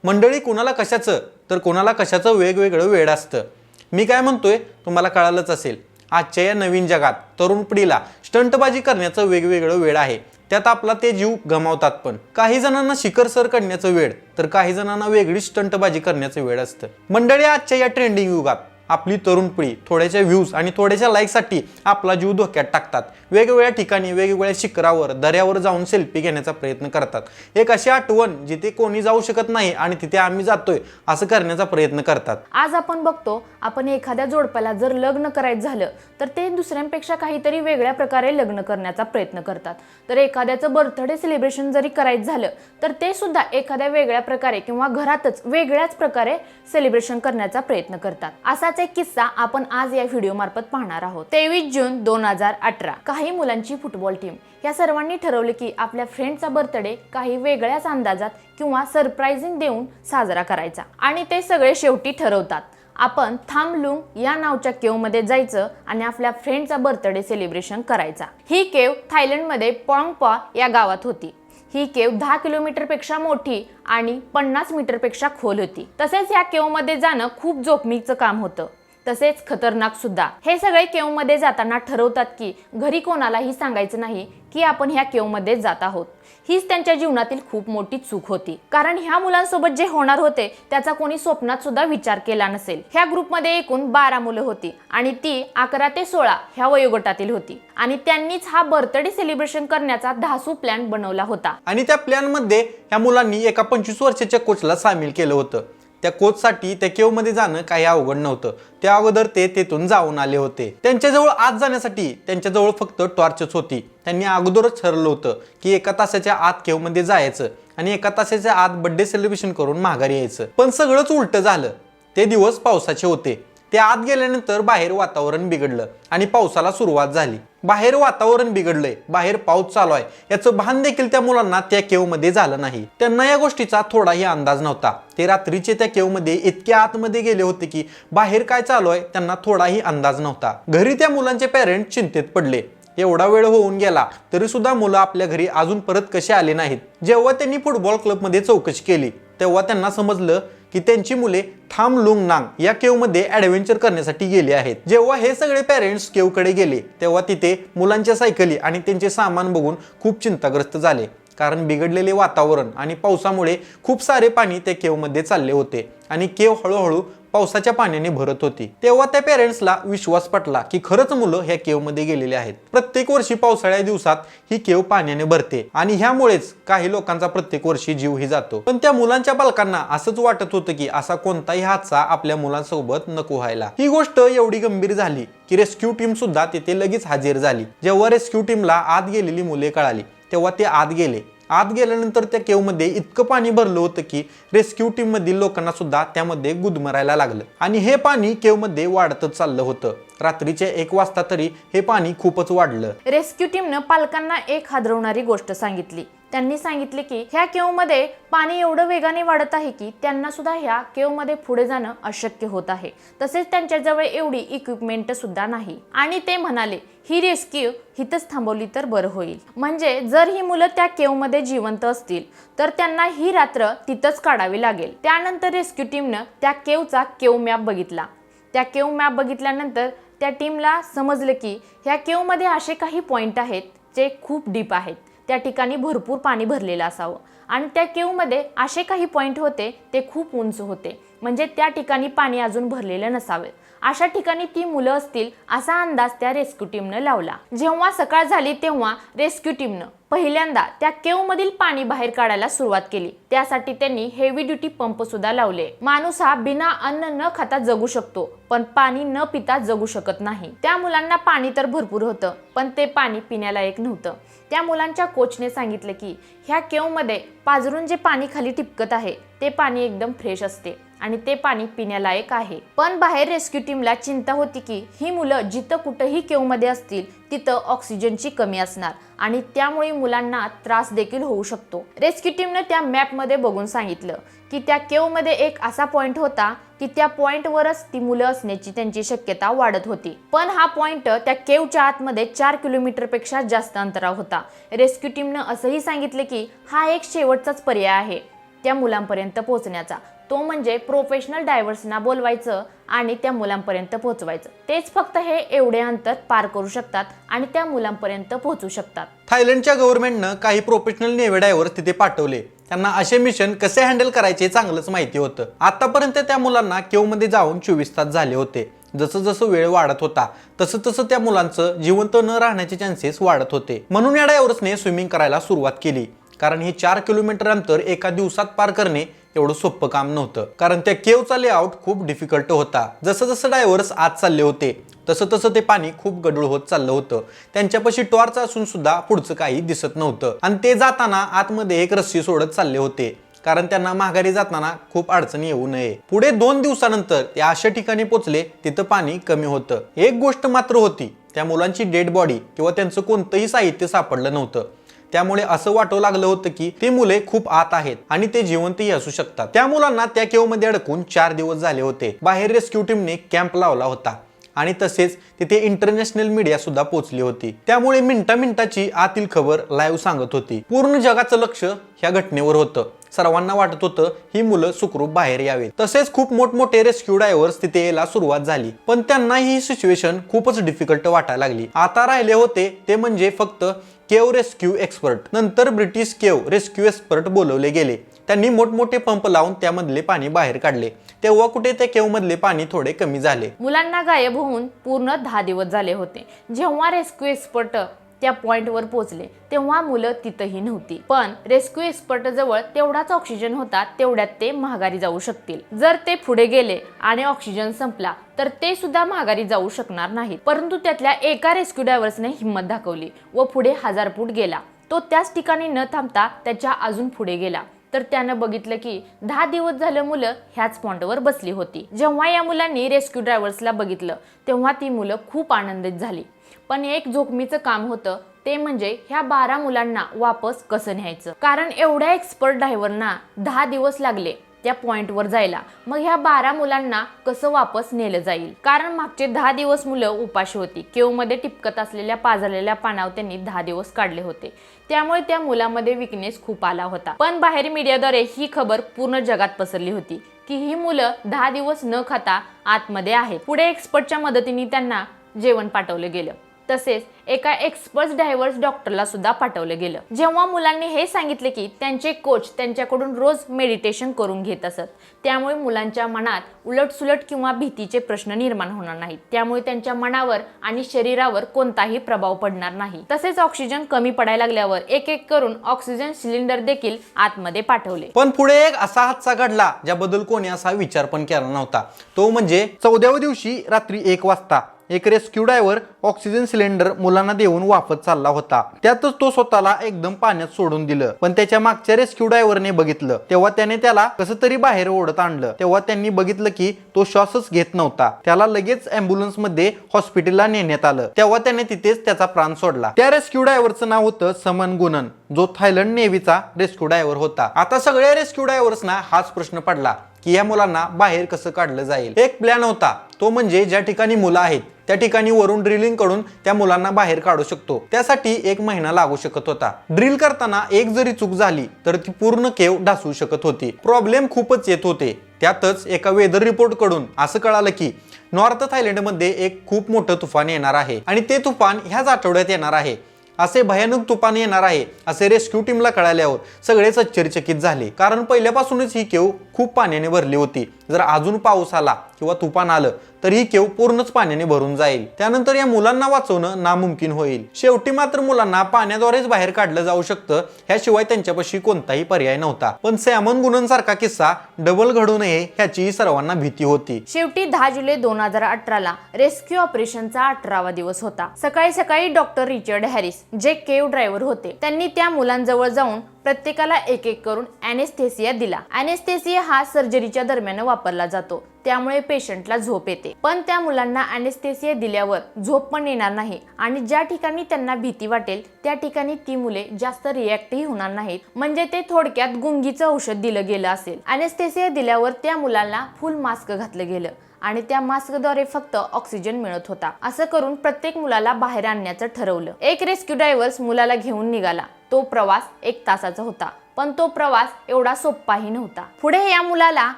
मंडळी, कुणाला कशाचं तर कुणाला कशाचं वेगवेगळं वेड असतं. मी काय म्हणतोय तुम्हाला कळालंच असेल. आजच्या या नवीन जगात तरुण पिढीला स्टंटबाजी करण्याचं वेगवेगळं वेड आहे. त्यात आपला ते जीव गमावतात. पण काही जणांना शिखर सर करण्याचं वेड तर काही जणांना वेगळी स्टंटबाजी करण्याचं वेड असतं. मंडळी, आजच्या या ट्रेंडिंग युगात आपली तरुण पिढी थोड्याशा व्ह्यूज आणि थोड्याशा लाईकसाठी आपला जीव धोक्यात टाकतात. वेगवेगळ्या ठिकाणी वेगवेगळ्या शिखरावर दऱ्यावर जाऊन सेल्फी घेण्याचा प्रयत्न करतात. एक अशी आठवण जिथे कोणी जाऊ शकत नाही आणि तिथे आम्ही जातोय असं करण्याचा प्रयत्न करतात. आज आपण बघतो, आपण एखाद्या जोडप्याला जर लग्न करायचं झालं तर ते दुसऱ्यांपेक्षा काहीतरी वेगळ्या प्रकारे लग्न करण्याचा प्रयत्न करतात. तर एखाद्याचं बर्थडे सेलिब्रेशन जरी करायचं झालं तर ते सुद्धा एखाद्या वेगळ्या प्रकारे किंवा घरातच वेगळ्याच प्रकारे सेलिब्रेशन करण्याचा प्रयत्न करतात. असाच एक किस्सा आपण आज या व्हिडिओ मार्फत पाहणार आहोत. 23 जून 2018 काही मुलांची फुटबॉल टीम या सर्वांनी ठरवले की आपल्या फ्रेंडचा बर्थडे काही वेगळ्याच अंदाजात किंवा सरप्राइजिंग देऊन साजरा करायचा. आणि ते सगळे शेवटी ठरवतात, आपण थाम लुंग या नावच्या केव मध्ये जायचं आणि आपल्या फ्रेंडचा बर्थडे सेलिब्रेशन करायचा. ही केव थायलंडमध्ये पॉंगपॉ या गावात होती. ही केव 10 किलोमीटर पेक्षा मोठी आणि 50 मीटर पेक्षा खोल होती. तसेच या केव मध्ये जाणं खूप जोखमीचं काम होतं, तसेच खतरनाक सुद्धा. हे सगळे केव मध्ये जाताना ठरवतात की घरी कोणालाही सांगायचं नाही की आपण ह्या केव मध्ये जात आहोत. हीच त्यांच्या जीवनातील खूप मोठी चूक होती, कारण ह्या मुलांसोबत जे होणार होते त्याचा कोणी स्वप्नात सुद्धा विचार केला नसेल. ह्या ग्रुपमध्ये एकूण 12 मुलं होती आणि ती 11 ते 16 ह्या वयोगटातील होती आणि त्यांनीच हा बर्थडे सेलिब्रेशन करण्याचा धासू प्लॅन बनवला होता. आणि त्या प्लॅन मध्ये ह्या मुलांनी एका 25 वर्षाच्या कोचला सामील केलं होतं. त्या कोचसाठी त्या केव मध्ये जाणं काही अवघड नव्हतं. त्या अगोदर ते तेथून जाऊन आले होते. त्यांच्याजवळ आत जाण्यासाठी त्यांच्याजवळ फक्त टॉर्चच होती. त्यांनी अगोदरच ठरवलं होतं की 1 तासाच्या आत केव मध्ये जायचं आणि 1 तासाच्या आत बर्थडे सेलिब्रेशन करून माघारी यायचं. पण सगळंच उलट झालं. ते दिवस पावसाचे होते. ते आत गेल्यानंतर बाहेर वातावरण बिघडलं आणि पावसाला सुरुवात झाली. बाहेर वातावरण बिघडलंय, बाहेर पाऊस चालू आहे याचं भान देखील त्या मुलांना त्या केव मध्ये झालं नाही. त्यांना या गोष्टीचा थोडाही अंदाज नव्हता. ते रात्रीचे त्या केव मध्ये इतके आतमध्ये गेले होते की बाहेर काय चालू आहे त्यांना थोडाही अंदाज नव्हता. घरी त्या मुलांचे पेरेंट्स चिंतेत पडले. एवढा वेळ होऊन गेला तरी सुद्धा मुलं आपल्या घरी अजून परत कसे आले नाहीत. जेव्हा त्यांनी फुटबॉल क्लब मध्ये चौकशी केली तेव्हा त्यांना समजलं की त्यांची मुले थाम लुंग नांग या केव मध्ये ऍडव्हेंचर करण्यासाठी गेले आहेत. जेव्हा हे सगळे पेरेंट्स केव कडे गेले तेव्हा तिथे मुलांच्या सायकली आणि त्यांचे सामान बघून खूप चिंताग्रस्त झाले, कारण बिघडलेले वातावरण आणि पावसामुळे खूप सारे पाणी त्या केव मध्ये चालले होते आणि केव हळूहळू पावसाच्या पाण्याने भरत होती. तेव्हा त्या पेरेंट्सला विश्वास पटला की खरंच मुलं ह्या केव मध्ये गेलेले आहेत. प्रत्येक वर्षी पावसाळ्या दिवसात ही केव पाण्याने भरते आणि ह्यामुळेच काही लोकांचा प्रत्येक वर्षी जीवही जातो. पण त्या मुलांच्या पालकांना असंच वाटत होतं की असा कोणताही हादसा आपल्या मुलांसोबत नको व्हायला. ही गोष्ट एवढी गंभीर झाली की रेस्क्यू टीम सुद्धा तिथे लगेच हजर झाली. जेव्हा रेस्क्यू टीमला आत गेलेली मुले कळाली तेव्हा ते आत गेले. आत गेल्यानंतर त्या केव मध्ये इतकं पाणी भरलं होतं की रेस्क्यू टीम मधील लोकांना सुद्धा त्यामध्ये गुदमरायला लागलं आणि हे पाणी केव मध्ये वाढतच चाललं होतं. रात्रीचे 1 वाजता तरी हे पाणी खूपच वाढलं. रेस्क्यू टीमनं पालकांना एक हादरवणारी गोष्ट सांगितली. त्यांनी सांगितले की ह्या केव मध्ये पाणी एवढं वेगाने वाढत आहे की त्यांना सुद्धा ह्या केव मध्ये पुढे जाणं अशक्य होत आहे. तसेच त्यांच्याजवळ एवढी इक्विपमेंट सुद्धा नाही आणि ते म्हणाले ही रेस्क्यू हिथंच थांबवली तर बरं होईल. म्हणजे जर ही मुलं त्या केव मध्ये जिवंत असतील तर त्यांना ही रात्र तिथंच काढावी लागेल. त्यानंतर रेस्क्यू टीमनं त्या केवचा केव मॅप बघितला. त्या केव मॅप बघितल्यानंतर त्या टीमला समजलं की ह्या केव मध्ये असे काही पॉइंट आहेत जे खूप डीप आहेत. त्या ठिकाणी भरपूर पाणी भरलेलं असावं आणि त्या केव मध्ये असे काही पॉइंट होते ते खूप उंच होते, म्हणजे त्या ठिकाणी पाणी अजून भरलेलं नसावे. अशा ठिकाणी ती मुलं असतील असा अंदाज त्या रेस्क्यू टीमनं लावला. जेव्हा सकाळ झाली तेव्हा रेस्क्यू टीमनं पहिल्यांदा त्या केव मधील पाणी बाहेर काढायला सुरुवात केली. त्यासाठी त्यांनी हेवी ड्युटी पंप सुद्धा लावले. माणूस हा बिना अन्न न खाता जगू शकतो पण पाणी न पिता जगू शकत नाही. त्या मुलांना पाणी तर भरपूर होतं पण ते पाणी पिण्यालायक नव्हतं. त्या मुलांच्या कोचने सांगितले की ह्या केव मध्ये पाझरून जे पाणी खाली टिपकत आहे ते पाणी एकदम फ्रेश असते आणि ते पाणी पिण्यालायक आहे. पण बाहेर रेस्क्यू टीमला चिंता होती की ही मुलं जिथं कुठेही केव मध्ये असतील तिथं ऑक्सिजनची कमी असणार आणि त्यामुळे मुलांना त्रास देखील होऊ शकतो. रेस्क्यू टीमने त्या मॅप मध्ये बघून सांगितलं की त्या केव मध्ये एक असा पॉइंट होता की त्या पॉइंट वरच ती मुलं असण्याची त्यांची शक्यता वाढत होती. पण हा पॉइंट त्या केवच्या आतमध्ये 4 किलोमीटर पेक्षा जास्त अंतरावर होता. रेस्क्यू टीमने असंही सांगितले की हा एक शेवटचाच पर्याय आहे. त्या मुलांपर्यंत पोहोचण्याचा, तो म्हणजे प्रोफेशनल डायव्हर्सना बोलवायचं आणि त्या मुलांपर्यंत पोहोचवायचं. तेच फक्त हे एवढे अंतर पार करू शकतात आणि त्या मुलांपर्यंत पोहोचू शकतात. थायलंडच्या गव्हर्नमेंटनं काही प्रोफेशनल नेव्ही डायव्हर्स तिथे पाठवले. त्यांना असे मिशन कसे हँडल करायचे चांगलंच माहिती होतं. आतापर्यंत त्या मुलांना केवमध्ये जाऊन 24 तास झाले होते. जसं जसं वेळ वाढत होता तसं तसं त्या मुलांचं जिवंत न राहण्याचे चान्सेस वाढत होते. म्हणून या डायव्हर्सने स्विमिंग करायला सुरुवात केली. कारण हे 4 किलोमीटर अंतर एका दिवसात पार करणे एवढं सोपं काम नव्हतं. कारण त्या केवचा लेआउट खूप डिफिकल्ट होता. जसं जसं डायव्हर्स आत चालले होते तसं तसं ते पाणी खूप गढूळ होत चाललं होतं. त्यांच्यापाशी टॉर्च असून सुद्धा पुढचं काही दिसत नव्हतं आणि ते जाताना आतमध्ये एक रस्सी सोडत चालले होते. कारण त्यांना माघारी जाताना खूप अडचणी येऊ नये. पुढे 2 दिवसानंतर ते अशा ठिकाणी पोहोचले तिथं पाणी कमी होतं. एक गोष्ट मात्र होती, त्या मुलांची डेड बॉडी किंवा त्यांचं कोणतंही साहित्य सापडलं नव्हतं. त्यामुळे असं वाटू लागलं होतं की ती मुले खूप आत आहेत आणि ते जिवंतही असू शकतात. त्या मुलांना त्या केवमध्ये अडकून 4 दिवस झाले होते. बाहेर रेस्क्यू टीमने कॅम्प लावला होता आणि तसेच तिथे इंटरनॅशनल मीडिया सुद्धा पोहोचली होती. त्यामुळे मिनिटाची आतील खबर लाईव्ह सांगत होती. पूर्ण जगाचं लक्ष ह्या घटनेवर होतं. सर्वांना वाटत होतं ही मुलं सुखरूप बाहेर यावेत. तसेच खूप मोठमोठे रेस्क्यू डायव्हर्स तिथे यायला सुरुवात झाली. पण त्यांना ही सिच्युएशन खूपच डिफिकल्ट वाटायला लागली. आता राहिले होते ते म्हणजे फक्त केव रेस्क्यू एक्सपर्ट. नंतर ब्रिटिश केव रेस्क्यू एक्सपर्ट बोलवले गेले. त्यांनी मोठमोठे पंप लावून त्यामधले पाणी बाहेर काढले. तेव्हा कुठे त्या केव मधले पाणी थोडे कमी झाले. मुलांना गायब होऊन पूर्ण 10 दिवस झाले होते. जेव्हा रेस्क्यू एक्सपर्ट त्या पॉइंटवर पोहोचले तेव्हा मुलं तिथंही नव्हती. पण रेस्क्यू एक्सपर्ट जवळ तेवढाच ऑक्सिजन होता तेवढ्यात ते माघारी जाऊ शकतील. जर ते पुढे गेले आणि ऑक्सिजन संपला तर ते सुद्धा माघारी जाऊ शकणार नाहीत. परंतु त्यातल्या एका रेस्क्यू डायव्हर्सने हिंमत दाखवली व पुढे 1000 फूट गेला. तो त्याच ठिकाणी न थांबता त्याच्या अजून पुढे गेला. तर त्यानं बघितलं की 10 दिवस झालं मुलं ह्याच पॉइंटवर बसली होती. जेव्हा या मुलांनी रेस्क्यू ड्रायव्हर्सला बघितलं तेव्हा ती मुलं खूप आनंदित झाली. पण एक जोखमीचं काम होतं, ते म्हणजे ह्या 12 मुलांना वापस कसं न्यायचं. कारण एवढ्या एक्सपर्ट ड्रायव्हरना 10 दिवस लागले त्या पॉइंटवर जायला. मग ह्या 12 मुलांना कसं वापस नेलं जाईल. कारण मागचे 10 दिवस मुलं उपाशी होती. केवमध्ये टिपकत असलेल्या पाझरलेल्या पानावर त्यांनी 10 दिवस काढले होते. त्यामुळे त्या मुलामध्ये विकनेस खूप आला होता. पण बाहेर मीडियाद्वारे ही खबर पूर्ण जगात पसरली होती की ही मुलं 10 दिवस न खाता आतमध्ये आहेत. पुढे एक्सपर्टच्या मदतीने त्यांना जेवण पाठवलं गेलं. तसेच एका एक्सपर्ट डायव्हर्स डॉक्टरला सुद्धा पाठवलं गेलं. जेव्हा मुलांनी हे सांगितले की त्यांचे कोच त्यांच्याकडून रोज मेडिटेशन करून घेत असत, त्यामुळे मुलांच्या मनात उलटसुलट किंवा भीतीचे प्रश्न निर्माण होणार नाहीत. त्यामुळे त्यांच्या मनावर आणि शरीरावर कोणताही प्रभाव पडणार नाही. तसेच ऑक्सिजन कमी पडायला लागल्यावर एक एक करून ऑक्सिजन सिलेंडर देखील आतमध्ये पाठवले. पण पुढे एक असा हादसा घडला ज्याबद्दल कोणी असा विचार पण केला नव्हता. तो म्हणजे 14व्या दिवशी रात्री 1 वाजता एक रेस्क्यू डायव्हर ऑक्सिजन सिलेंडर मुलांना देऊन वापस चालला होता. त्यातच तो स्वतःला एकदम पाण्यात सोडून दिलं. पण त्याच्या मागच्या रेस्क्यू डायव्हरने बघितलं तेव्हा त्याने त्याला कसं तरी बाहेर ओढत आणलं. तेव्हा त्यांनी बघितलं की तो श्वासच घेत नव्हता. त्याला लगेच अँब्युलन्स मध्ये हॉस्पिटलला नेण्यात आलं. तेव्हा त्याने तिथेच त्याचा प्राण सोडला. त्या रेस्क्यू डायव्हरचं नाव होतं समन गुनन, जो थायलंड नेव्हीचा रेस्क्यू डायव्हर होता. आता सगळ्या रेस्क्यू डायव्हर्सना हाच प्रश्न पडला की या मुलांना बाहेर कसं काढलं जाईल. एक प्लॅन होता, तो म्हणजे ज्या ठिकाणी मुलं आहेत त्या ठिकाणी वरून ड्रिलिंग करून त्या मुलांना बाहेर काढू शकतो. त्यासाठी 1 महिना लागू शकत होता. ड्रिल करताना एक जरी चूक झाली तर ती पूर्ण केव ढासू शकत होती. प्रॉब्लेम खूपच येत होते. त्यातच एका वेदर रिपोर्ट कडून असं कळालं की नॉर्थ थायलंडमध्ये एक खूप मोठं तुफान येणार आहे आणि ते तुफान ह्याच आठवड्यात येणार आहे. असे भयानक तुफान येणार आहे असे रेस्क्यू टीमला कळाल्यावर सगळेच आश्चर्यचकित झाले. कारण पहिल्यापासूनच ही केव खूप पाण्याने भरली होती. जर अजून पाऊस आला किंवा तुफान आलं तर ही केव पूर्णच पाण्याने भरून जाईल. त्यानंतर या मुलांना वाचवणं नामुमकिन होईल. शेवटी मात्र मुलांना पाण्याद्वारेच बाहेर काढलं जाऊ शकतं, ह्याशिवाय त्यांच्यापाशी कोणताही पर्याय नव्हता. पण सॅमन गुनन सारखा किस्सा डबल घडू नये ह्याची सर्वांना भीती होती. शेवटी 10 जुलै 2018ला रेस्क्यू ऑपरेशनचा 18वा दिवस होता. सकाळी डॉक्टर रिचर्ड हॅरिस, जे केव ड्रायव्हर होते, त्यांनी त्या मुलांजवळ जाऊन प्रत्येकाला एक एक करून ॲनेस्थेसिया दिला. ॲनेस्थेसिया हा सर्जरीच्या दरम्यान वापरला जातो, त्यामुळे पेशंटला झोप येते. पण त्या मुलांना ॲनेस्थेसिया दिल्यावर झोप पण येणार नाही आणि ज्या ठिकाणी त्यांना भीती वाटेल त्या ठिकाणी ती मुले जास्त रिॲक्टही होणार नाहीत. म्हणजे ते थोडक्यात गुंगीचं औषध दिलं गेलं असेल. ॲनेस्थेसिया दिल्यावर त्या मुलांना फुल मास्क घातलं गेलं आणि त्या मास्कद्वारे फक्त ऑक्सिजन मिळत होता. असं करून प्रत्येक मुलाला बाहेर आणण्याचं ठरवलं. एक रेस्क्यू ड्रायव्हर्स मुलाला घेऊन निघाला. तो प्रवास 1 तासाचा होता. पण तो प्रवास एवढा सोपाही नव्हता. पुढे या मुलाला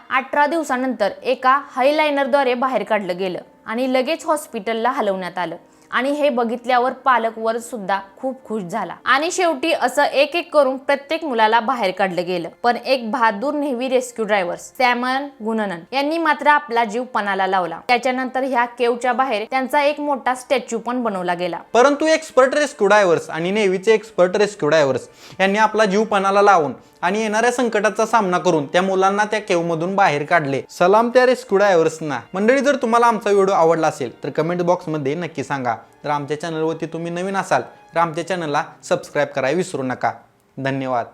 18 दिवसानंतर एका हायलाइनरद्वारे बाहेर काढलं गेलं आणि लगेच हॉस्पिटलला हलवण्यात आलं आणि हे बघितल्यावर पालक वर सुद्धा खूप खुश झाला. आणि शेवटी असं एक एक करून प्रत्येक मुलाला बाहेर काढलं गेलं. पण एक बहादूर navy rescue driver Samuel Gunnan यांनी मात्र आपला जीव पणाला लावला. त्याच्यानंतर ह्या केवच्या बाहेर त्यांचा एक मोठा स्टॅच्यू पण बनवला गेला. परंतु एक्सपर्ट रेस्क्यू डायव्हर्स आणि नेव्हीचे एक्सपर्ट रेस्क्यू डायव्हर्स यांनी आपला जीव पणाला लावून आणि येणाऱ्या संकटाचा सामना करून त्या मुलांना त्या केव मधून बाहेर काढले. सलाम त्या रेस्क्यू डायव्हर्सना. मंडळी, जर तुम्हाला आमचा व्हिडिओ आवडला असेल तर कमेंट बॉक्समध्ये नक्की सांगा. जर आमच्या चॅनलवरती तुम्ही नवीन असाल तर आमच्या चॅनलला सबस्क्राईब करायला विसरू नका. धन्यवाद.